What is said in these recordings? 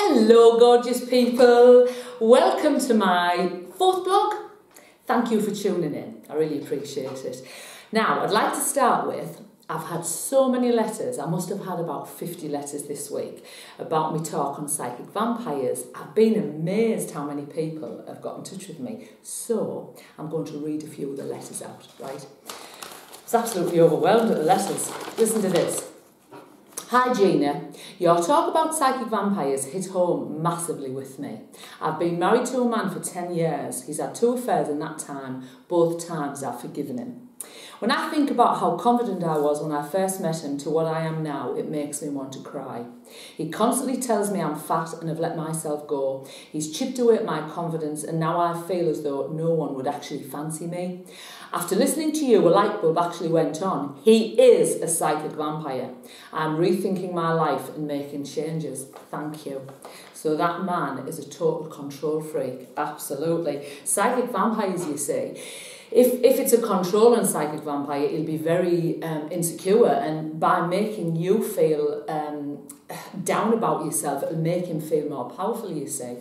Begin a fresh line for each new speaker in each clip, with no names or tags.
Hello gorgeous people, welcome to my fourth blog. Thank you for tuning in, I really appreciate it. Now I'd like to start with, I've had so many letters, I must have had about 50 letters this week about me talk on psychic vampires. I've been amazed how many people have got in touch with me, so I'm going to read a few of the letters out, right? I was absolutely overwhelmed at the letters. Listen to this. Hi Gina, your talk about psychic vampires hit home massively with me. I've been married to a man for 10 years. He's had 2 affairs in that time. Both times I've forgiven him. When I think about how confident I was when I first met him to what I am now, it makes me want to cry. He constantly tells me I'm fat and have let myself go. He's chipped away at my confidence and now I feel as though no one would actually fancy me. After listening to you, a light bulb actually went on. He is a psychic vampire. I'm rethinking my life and making changes. Thank you. So that man is a total control freak. Absolutely. Psychic vampires, you see. If it's a controlling psychic vampire, it'll be very insecure, and by making you feel down about yourself, it'll make him feel more powerful, you see.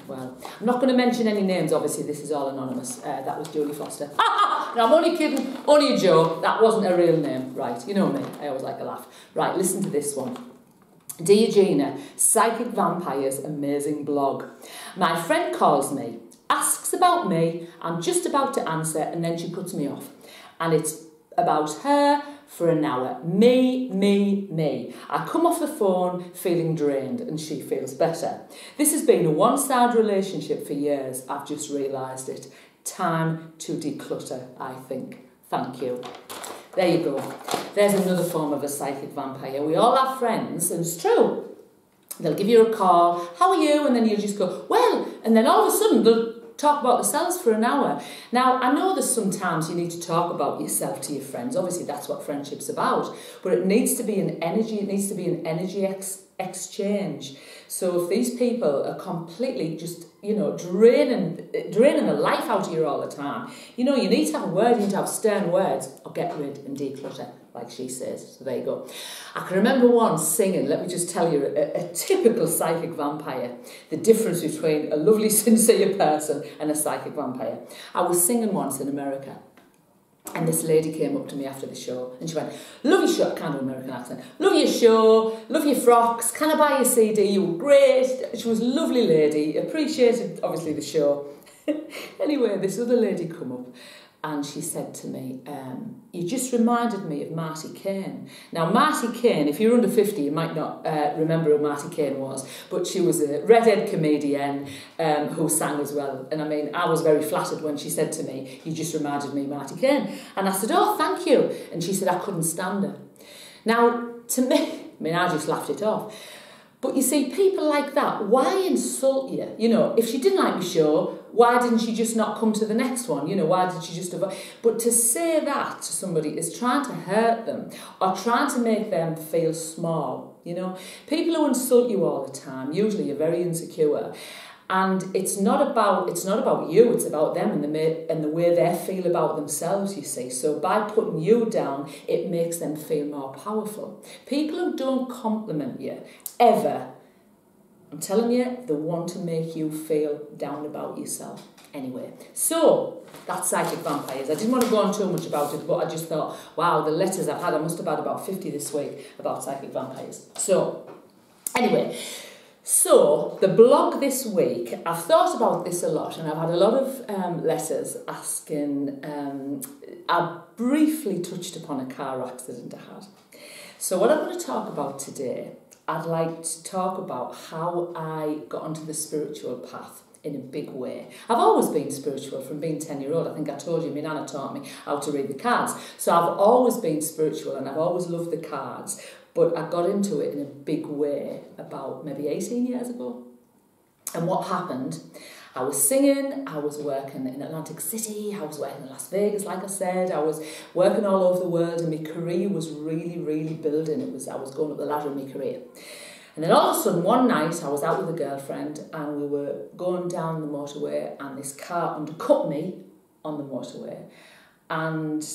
Well, I'm not going to mention any names, obviously this is all anonymous. That was Julie Foster. No, I'm only kidding, only a joke. That wasn't a real name. Right, you know me, I always like a laugh. Right, listen to this one. Dear Gina, Psychic Vampires Amazing Blog. My friend calls me, asks about me, I'm just about to answer and then she cuts me off. And it's about her for an hour. Me. I come off the phone feeling drained and she feels better. This has been a one-sided relationship for years. I've just realised it. Time to declutter, I think. Thank you. There you go. There's another form of a psychic vampire. We all have friends, and it's true. They'll give you a call, how are you? And then you'll just go, well, and then all of a sudden they'll talk about themselves for an hour. Now, I know that sometimes you need to talk about yourself to your friends. Obviously, that's what friendship's about. But it needs to be an energy, exchange. So if these people are completely just, draining the life out of you all the time, you need to have a word, you need to have stern words, or get rid and declutter, like she says. So there you go. I can remember once singing, let me just tell you, a typical psychic vampire, the difference between a lovely, sincere person and a psychic vampire. I was singing once in America, and this lady came up to me after the show and she went, love your show, kind of American accent, love your show, love your frocks, can I buy your CD, you were great. She was a lovely lady, appreciated obviously the show. Anyway, this other lady come up and she said to me, you just reminded me of Marty Kane. Now, Marty Kane, if you're under 50, you might not remember who Marty Kane was, but she was a redhead comedian who sang as well. And I mean, I was very flattered when she said to me, you just reminded me of Marty Kane. And I said, oh, thank you. And she said, I couldn't stand her. Now, to me, I just laughed it off. But you see, people like that, why insult you? If she didn't like the show, why didn't she just not come to the next one? Why did she just avoid? But to say that to somebody is trying to hurt them or trying to make them feel small, People who insult you all the time, usually are very insecure. And it's not about you, it's about them and the way they feel about themselves, you see. So by putting you down, it makes them feel more powerful. People who don't compliment you, ever, I'm telling you, they want to make you feel down about yourself. Anyway, so that's psychic vampires. I didn't want to go on too much about it, but I just thought, wow, the letters I've had, I must have had about 50 this week about psychic vampires. So, anyway, so the blog this week, I've thought about this a lot and I've had a lot of letters asking, I briefly touched upon a car accident I had. So what I'm going to talk about today, I'd like to talk about how I got onto the spiritual path in a big way. I've always been spiritual from being 10-year-old. I think I told you, my nana taught me how to read the cards. So I've always been spiritual and I've always loved the cards. But I got into it in a big way about maybe 18 years ago. And what happened, I was singing, I was working in Atlantic City, I was working in Las Vegas, like I said, I was working all over the world and my career was really building. I was going up the ladder in my career. And then all of a sudden, one night, I was out with a girlfriend and we were going down the motorway and this car undercut me on the motorway. And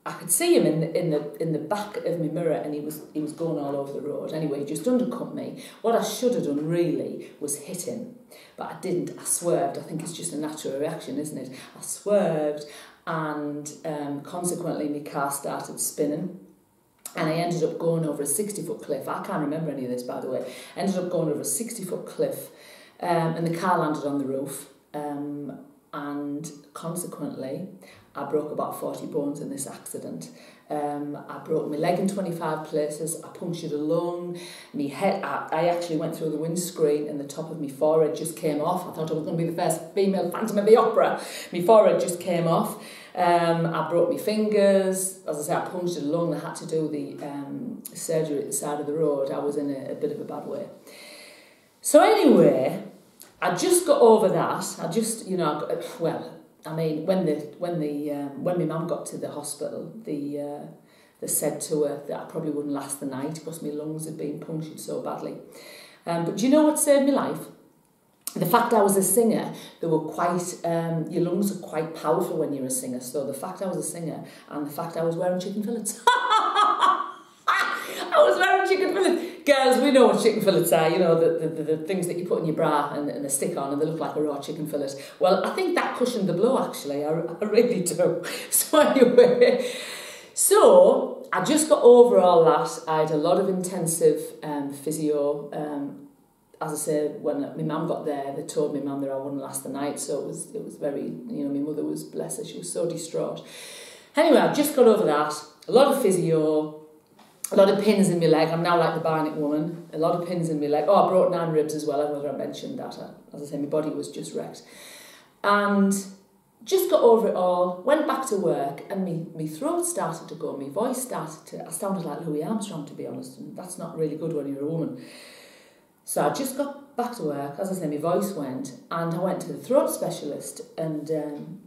I could see him in the back of my mirror, and he was going all over the road. Anyway, he just undercut me. What I should have done really was hit him, but I didn't. I swerved. I think it's just a natural reaction, isn't it? I swerved, and consequently my car started spinning, and I ended up going over a 60-foot cliff. I can't remember any of this, by the way. I ended up going over a 60-foot cliff, and the car landed on the roof, and consequently I broke about 40 bones in this accident. I broke my leg in 25 places, I punctured a lung, my head, I actually went through the windscreen and the top of my forehead just came off. I thought I was going to be the first female Phantom of the Opera. My forehead just came off. I broke my fingers. As I say, I punctured a lung. I had to do the surgery at the side of the road. I was in a bit of a bad way. So anyway, I just got over that. I just, you know, I mean, when my mum got to the hospital, they said to her that I probably wouldn't last the night because my lungs had been punctured so badly. But do you know what saved my life? The fact I was a singer, they were quite, your lungs are quite powerful when you're a singer. So the fact I was a singer and the fact I was wearing chicken fillets. I was wearing chicken fillets. Girls, we know what chicken fillets are, you know, the things that you put in your bra and a stick on and they look like a raw chicken fillet. Well, I think that cushioned the blow, actually. I really do. So anyway, so I just got over all that. I had a lot of intensive physio. As I said, when my mum got there, they told me mum that I wouldn't last the night. So it was very, you know, my mother was, bless her, she was so distraught. Anyway, I just got over that. A lot of physio. A lot of pins in my leg. I'm now like the Bionic Woman. A lot of pins in my leg. Oh, I broke 9 ribs as well. I don't know whether I mentioned that. As I say, my body was just wrecked. And just got over it all. Went back to work and my throat started to go. My voice started to... I sounded like Louis Armstrong, to be honest. And that's not really good when you're a woman. So I just got back to work. As I say, my voice went. And I went to the throat specialist. And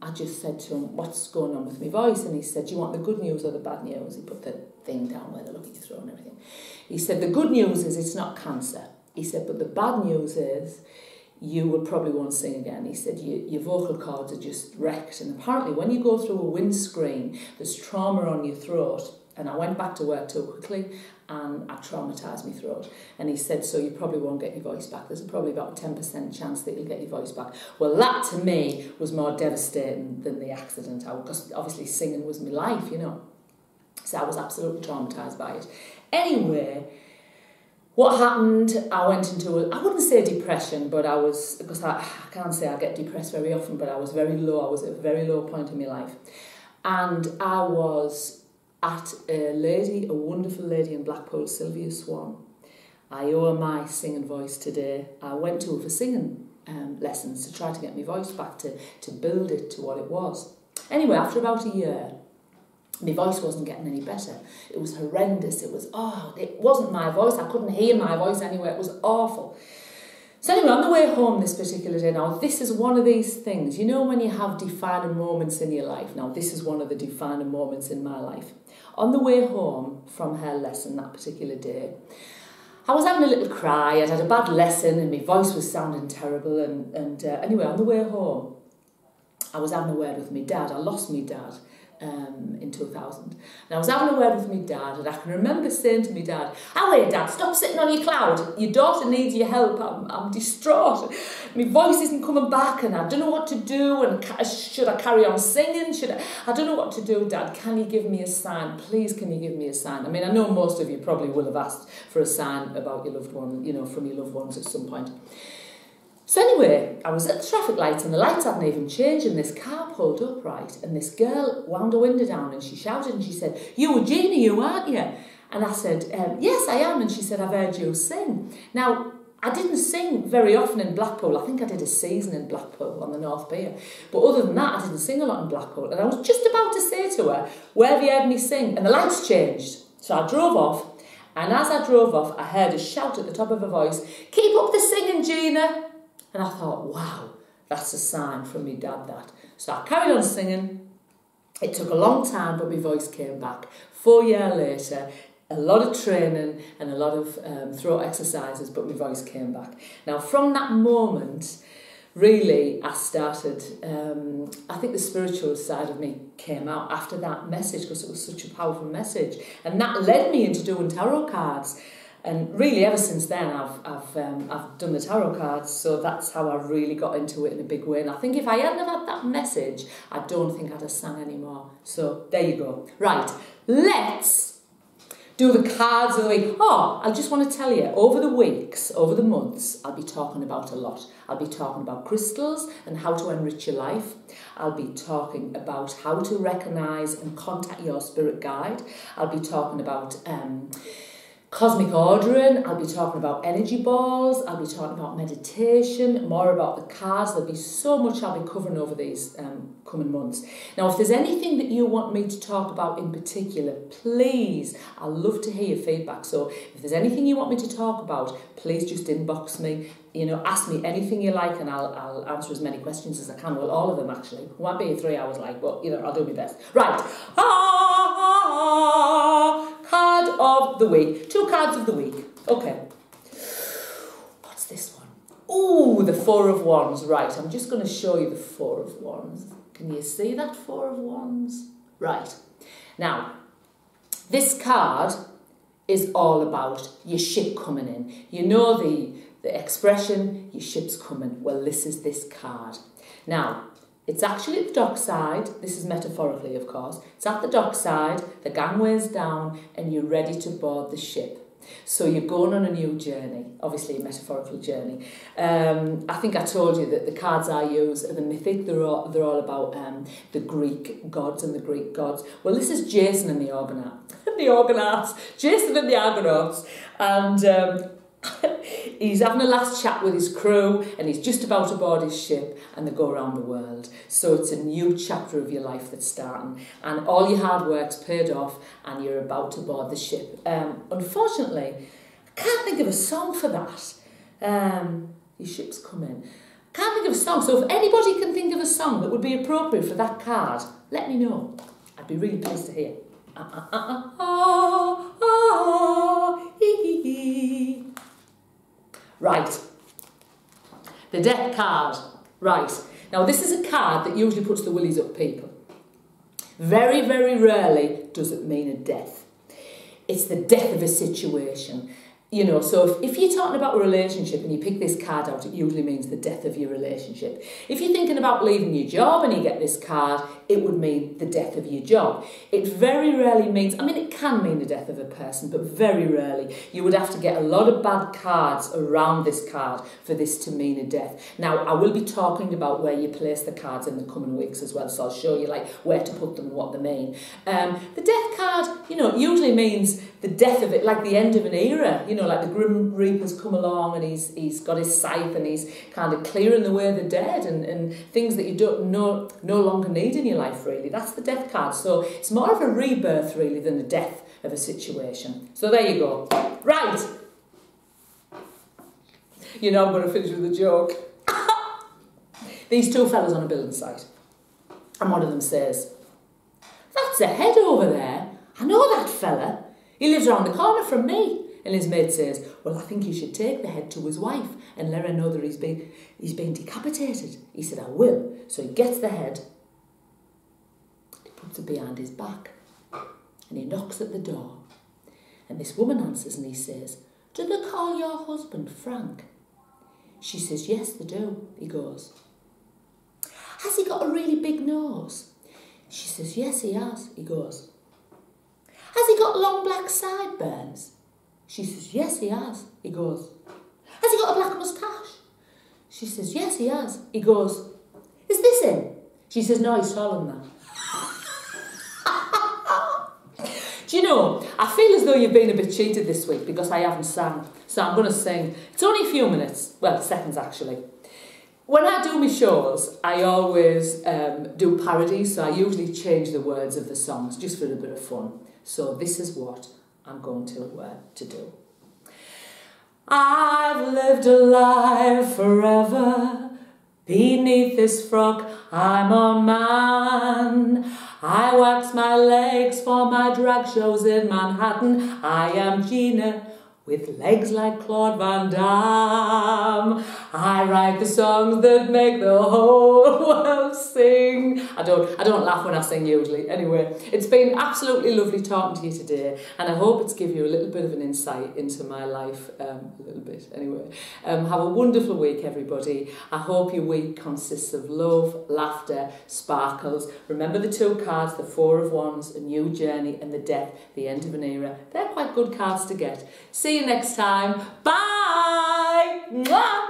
I just said to him, what's going on with my voice? And he said, do you want the good news or the bad news? He put the thing down where they look at your throat and everything. He said, the good news is it's not cancer. He said, but the bad news is you will probably won't sing again. He said, your vocal cords are just wrecked. And apparently when you go through a windscreen, there's trauma on your throat. And I went back to work too quickly and I traumatised my throat. And he said, so you probably won't get your voice back. There's probably about a 10% chance that you'll get your voice back. Well, that to me was more devastating than the accident. Because obviously singing was my life, you know. So I was absolutely traumatised by it. Anyway, what happened, I went into I wouldn't say depression, but I was, because I can't say I get depressed very often, but I was very low. I was at a very low point in my life. And I was at a wonderful lady in Blackpool, Sylvia Swan. I owe her my singing voice today. I went to her for singing lessons to try to get my voice back, to build it to what it was. Anyway, after about a year, my voice wasn't getting any better. It was horrendous. It wasn't my voice. I couldn't hear my voice anywhere. It was awful. So anyway, on the way home this particular day, now this is one of these things, you know when you have defining moments in your life. Now this is one of the defining moments in my life. On the way home from her lesson that particular day, I was having a little cry. I'd had a bad lesson and my voice was sounding terrible. And anyway, on the way home, I was having a word with my dad. I lost my dad in 2000. And I was having a word with my dad, and I can remember saying to my dad, "Away, Dad, stop sitting on your cloud. Your daughter needs your help. I'm distraught. My voice isn't coming back, and I don't know what to do. And should I carry on singing? I don't know what to do, Dad. Can you give me a sign? Please, can you give me a sign?" I mean, I know most of you probably will have asked for a sign about your loved one, you know, from your loved ones at some point. So anyway, I was at the traffic lights and the lights hadn't even changed and this car pulled up, right, and this girl wound her window down and she shouted and she said, "You were Gina, you aren't you?" And I said, "Yes, I am." And she said, "I've heard you sing." Now, I didn't sing very often in Blackpool. I think I did a season in Blackpool on the North Pier. But other than that, I didn't sing a lot in Blackpool. And I was just about to say to her, "Where have you heard me sing?" And the lights changed. So I drove off. And as I drove off, I heard a shout at the top of her voice, "Keep up the singing, Gina." And I thought, wow, that's a sign from me dad, that. So I carried on singing. It took a long time, but my voice came back. 4 years later, a lot of training and a lot of throat exercises, but my voice came back. Now, from that moment, really I started, I think the spiritual side of me came out after that message, because it was such a powerful message. And that led me into doing tarot cards. And really, ever since then, I've done the tarot cards, so that's how I really got into it in a big way. And I think if I hadn't have had that message, I don't think I'd have sang anymore. So there you go. Right, let's do the cards of the week. Oh, I just want to tell you, over the weeks, over the months, I'll be talking about a lot. I'll be talking about crystals and how to enrich your life. I'll be talking about how to recognise and contact your spirit guide. I'll be talking about cosmic ordering. I'll be talking about energy balls. I'll be talking about meditation, more about the cards. There'll be so much I'll be covering over these coming months. Now, if there's anything that you want me to talk about in particular, please, I'd love to hear your feedback. So if there's anything you want me to talk about, please just inbox me. You know, ask me anything you like and I'll answer as many questions as I can. Well, all of them, actually. It won't be 3 hours like, but, you know, I'll do my best. Right. Card of the week. 2 cards of the week. Okay. What's this one? Ooh, the 4 of Wands. Right, I'm just going to show you the 4 of Wands. Can you see that 4 of Wands? Right. Now, this card is all about your ship coming in. You know the expression, your ship's coming. Well, this is this card. Now, it's actually at the dock side. This is metaphorically, of course. It's at the dock side, the gangway's down, and you're ready to board the ship. So you're going on a new journey, obviously a metaphorical journey. I think I told you that the cards I use are the mythic. They're all about the Greek gods and the Greek gods. Well, this is Jason and the Argonauts. Jason and the Argonauts. And he's having a last chat with his crew and he's just about to board his ship and they go around the world. So it's a new chapter of your life that's starting and all your hard work's paid off and you're about to board the ship. Unfortunately, I can't think of a song for that. Your ship's coming. I can't think of a song. So if anybody can think of a song that would be appropriate for that card, let me know. I'd be really pleased to hear. Right, the death card. Right, now this is a card that usually puts the willies up people. Very, very rarely does it mean a death. It's the death of a situation. You know, so if you're talking about a relationship and you pick this card out, it usually means the death of your relationship. If you're thinking about leaving your job and you get this card, it would mean the death of your job. It very rarely means, I mean, it can mean the death of a person, but very rarely. You would have to get a lot of bad cards around this card for this to mean a death. Now, I will be talking about where you place the cards in the coming weeks as well, so I'll show you like where to put them and what they mean. The death card, you know, usually means the death of it, like the end of an era, you know, like the Grim Reaper's come along and he's got his scythe and he's kind of clearing the way of the dead and things that you don't no longer need in your life, really. That's the death card. So it's more of a rebirth, really, than the death of a situation. So there you go. Right. You know I'm going to finish with a joke. These 2 fellas on a building site. And one of them says, "That's a head over there. I know that fella. He lives around the corner from me." And his mate says, "Well, I think you should take the head to his wife and let her know that he's been decapitated." He said, "I will." So he gets the head, he puts it behind his back, and he knocks at the door. And this woman answers and he says, "Do they call your husband Frank?" She says, "Yes, they do." He goes, "Has he got a really big nose?" She says, "Yes, he has." He goes, "Has he got long black sideburns?" She says, "Yes, he has." He goes, "Has he got a black moustache?" She says, "Yes, he has." He goes, "Is this him?" She says, "No, he's taller than that." Do you know, I feel as though you've been a bit cheated this week because I haven't sang. So I'm going to sing. It's only a few minutes. Well, seconds, actually. When I do my shows, I always do parodies. So I usually change the words of the songs just for a bit of fun. So this is what I'm going to do. I've lived a life forever. Beneath this frock, I'm a man. I wax my legs for my drag shows in Manhattan. I am Gina with legs like Claude Van Damme. I I write the songs that make the whole world sing. I don't laugh when I sing usually. Anyway, it's been absolutely lovely talking to you today, and I hope it's given you a little bit of an insight into my life, a little bit anyway. Have a wonderful week, everybody. I hope your week consists of love, laughter, sparkles. Remember the 2 cards, the 4 of Wands, a new journey, and the Death, the end of an era. They're quite good cards to get. See you next time. Bye! Mwah!